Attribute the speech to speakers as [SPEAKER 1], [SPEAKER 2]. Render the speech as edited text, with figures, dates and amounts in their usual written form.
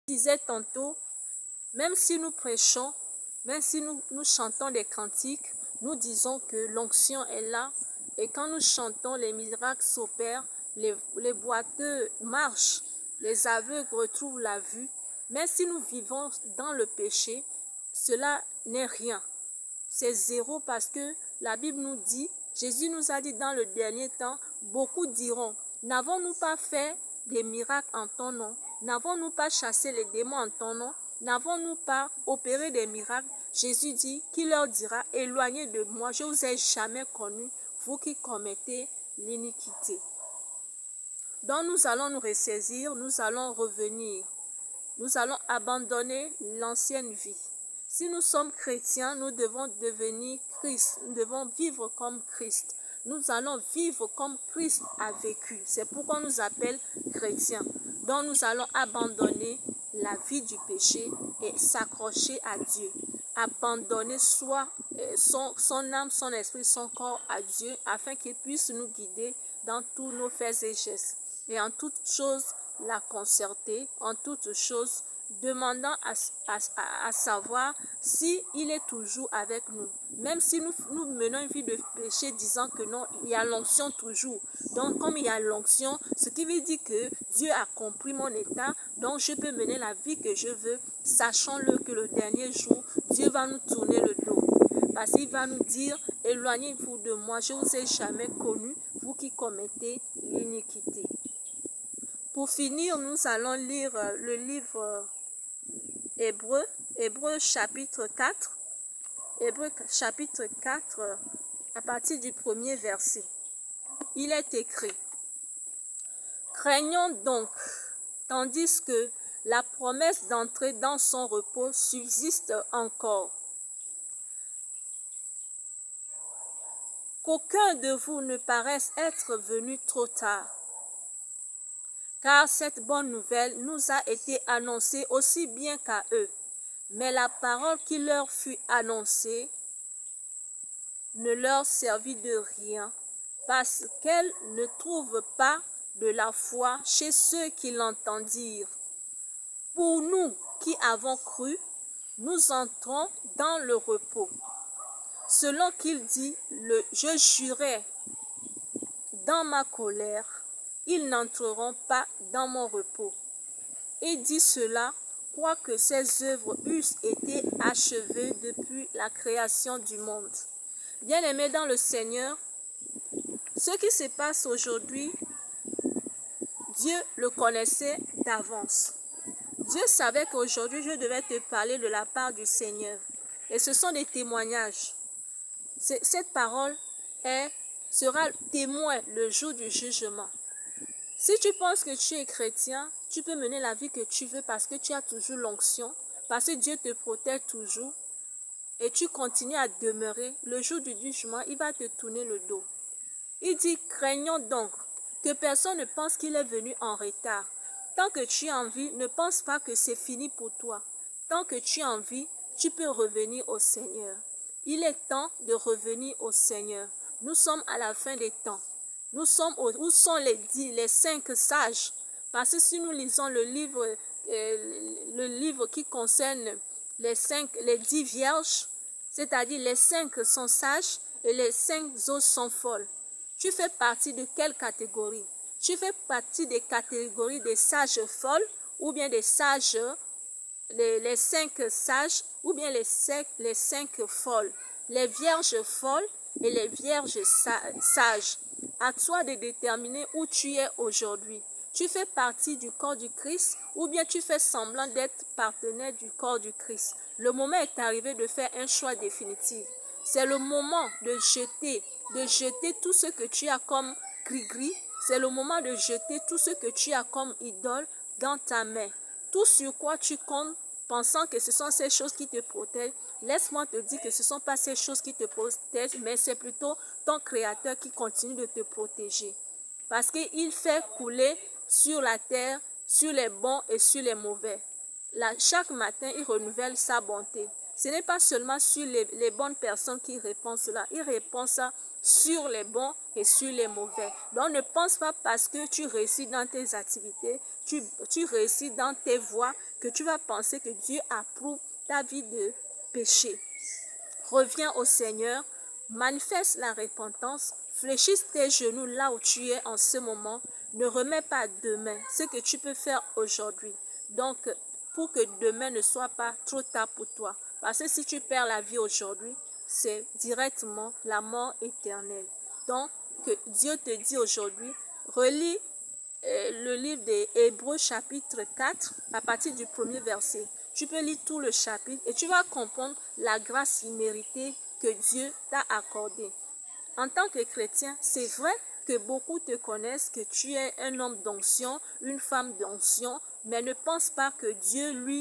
[SPEAKER 1] disais tantôt, même si nous prêchons, même si nous chantons des cantiques, nous disons que l'onction est là. Et quand nous chantons, les miracles s'opèrent, les boiteux marchent, les aveugles retrouvent la vue. Mais si nous vivons dans le péché, cela n'est rien. C'est zéro parce que la Bible nous dit, Jésus nous a dit dans le dernier temps, beaucoup diront, n'avons-nous pas fait des miracles en ton nom? N'avons-nous pas chassé les démons en ton nom? N'avons-nous pas opéré des miracles? Jésus dit, qui leur dira, éloignez de moi, je ne vous ai jamais connu, vous qui commettez l'iniquité. Donc nous allons nous ressaisir, nous allons revenir, nous allons abandonner l'ancienne vie. Si nous sommes chrétiens, nous devons devenir Christ, nous devons vivre comme Christ. Nous allons vivre comme Christ a vécu. C'est pourquoi on nous appelle chrétiens. Donc nous allons abandonner la vie du péché et s'accrocher à Dieu. Abandonner son âme, son esprit, son corps à Dieu afin qu'il puisse nous guider dans tous nos faits et gestes. Et en toute chose, la concerter, en toute chose, demandant à savoir si il est toujours avec nous. Même si nous menons une vie de péché disant que non, il y a l'onction toujours. Donc comme il y a l'onction, ce qui veut dire que Dieu a compris mon état, donc je peux mener la vie que je veux, sachant-le que le dernier jour, Dieu va nous tourner le dos. Parce qu'il va nous dire, éloignez-vous de moi, je ne vous ai jamais connu, vous qui commettez l'iniquité. Pour finir, nous allons lire le livre Hébreux chapitre 4. Hébreux chapitre 4, à partir du premier verset. Il est écrit, craignons donc, tandis que la promesse d'entrer dans son repos subsiste encore, qu'aucun de vous ne paraisse être venu trop tard. Car cette bonne nouvelle nous a été annoncée aussi bien qu'à eux. Mais la parole qui leur fut annoncée ne leur servit de rien, parce qu'elle ne trouve pas de la foi chez ceux qui l'entendirent. Pour nous qui avons cru, nous entrons dans le repos. Selon qu'il dit, je jurais dans ma colère, ils n'entreront pas dans mon repos. Et dit cela, quoique ses œuvres eussent été achevées depuis la création du monde. Bien-aimés dans le Seigneur, ce qui se passe aujourd'hui, Dieu le connaissait d'avance. Dieu savait qu'aujourd'hui, je devais te parler de la part du Seigneur. Et ce sont des témoignages. Cette parole sera témoin le jour du jugement. Si tu penses que tu es chrétien, tu peux mener la vie que tu veux parce que tu as toujours l'onction, parce que Dieu te protège toujours et tu continues à demeurer. Le jour du jugement, il va te tourner le dos. Il dit, craignons donc que personne ne pense qu'il est venu en retard. Tant que tu es en vie, ne pense pas que c'est fini pour toi. Tant que tu es en vie, tu peux revenir au Seigneur. Il est temps de revenir au Seigneur. Nous sommes à la fin des temps. Où sont les 5 sages? Parce que si nous lisons le livre qui concerne les 10 vierges, c'est-à-dire les 5 sont sages et les 5 autres sont folles. Tu fais partie de quelle catégorie? Tu fais partie des catégories des sages folles ou bien des sages, les 5 sages ou bien les 5 folles, les vierges folles et les vierges sages. À toi de déterminer où tu es aujourd'hui. Tu fais partie du corps du Christ ou bien tu fais semblant d'être partenaire du corps du Christ. Le moment est arrivé de faire un choix définitif. C'est le moment de jeter tout ce que tu as comme gris-gris. C'est le moment de jeter tout ce que tu as comme idole dans ta main. Tout sur quoi tu comptes, pensant que ce sont ces choses qui te protègent, laisse-moi te dire que ce ne sont pas ces choses qui te protègent, mais c'est plutôt ton Créateur qui continue de te protéger. Parce qu'il fait couler sur la terre, sur les bons et sur les mauvais. Chaque matin, il renouvelle sa bonté. Ce n'est pas seulement sur les bonnes personnes qu'il répand cela. Il répand ça sur les bons et sur les mauvais. Donc ne pense pas parce que tu réussis dans tes activités, tu réussis dans tes voies, que tu vas penser que Dieu approuve ta vie de péché. Reviens au Seigneur, manifeste la repentance, fléchisse tes genoux là où tu es en ce moment. Ne remets pas demain ce que tu peux faire aujourd'hui. Donc, pour que demain ne soit pas trop tard pour toi. Parce que si tu perds la vie aujourd'hui, c'est directement la mort éternelle. Donc, que Dieu te dit aujourd'hui, relis le livre des Hébreux chapitre 4 à partir du premier verset. Tu peux lire tout le chapitre et tu vas comprendre la grâce imméritée que Dieu t'a accordée. En tant que chrétien, c'est vrai que beaucoup te connaissent, que tu es un homme d'onction, une femme d'onction, mais ne pense pas que Dieu, lui,